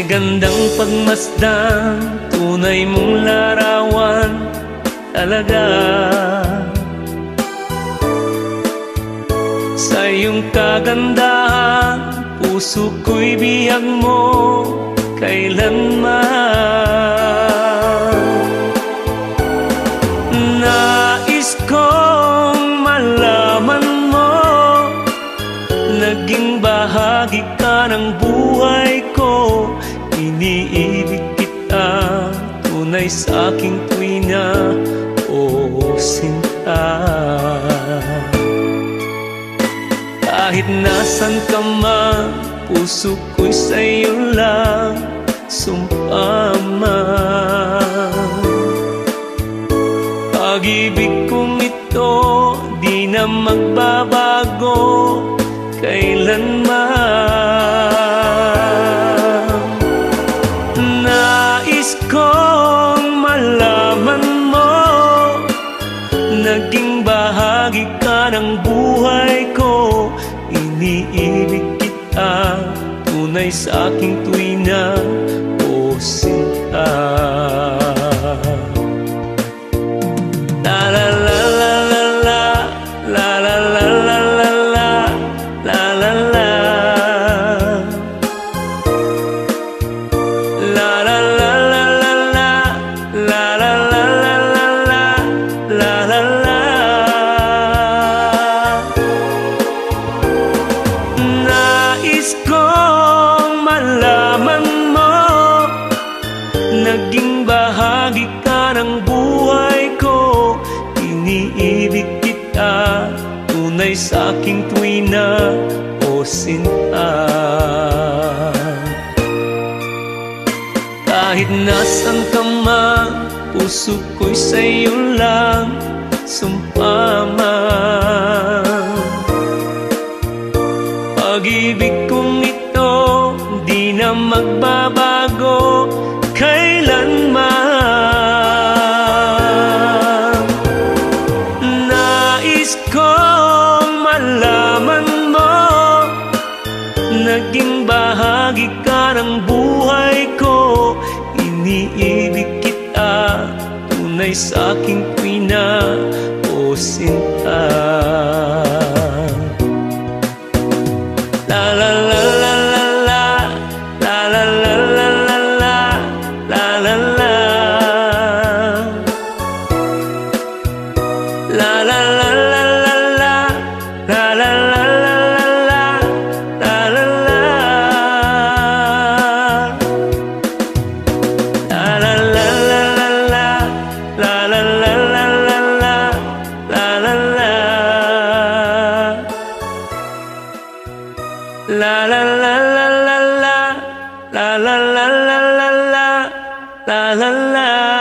gandang pagmasdan, tunay mong larawan talaga. Sa iyong kagandahan, puso ko'y bihag mo kailanman. Nais kong malaman mo, naging bahagi ka ng buhay ko. Iniibig kita, tunay sa aking tuwina, o sinta. Kahit nasan ka man, puso ko'y sa'yo lang sumpama. Pag-ibig kong ito, di na magbabago kailanman. Nais kong malaman mo, naging bahagi ka ng buhay ko. Iniibig kita, tunay sa aking tuwina, o sinta. La la la la la la, la la la la la la, la la la. La la la la la la, la la la la la la, la la la. Nais kong malaman mo, naging bahagi ka ng buhay ko. Iniibig kita, tunay sa aking tuwina, o sinta. Kahit nasan ka man, puso ko'y sa'yo lang sumpama. Pag-ibig kong ito, di na magbabago kailanman. Nais kong malaman mo, naging bahagi ka ng buhay ko. Iniibig kita, tunay sa aking tuwina, o sinta. La la la la la la, la la la la la la, la la la. La la la la la la, la la la la la la, la la la. La la la la la la, la la la la la la, la la la. La la la la la la, la la la la la la, la la la.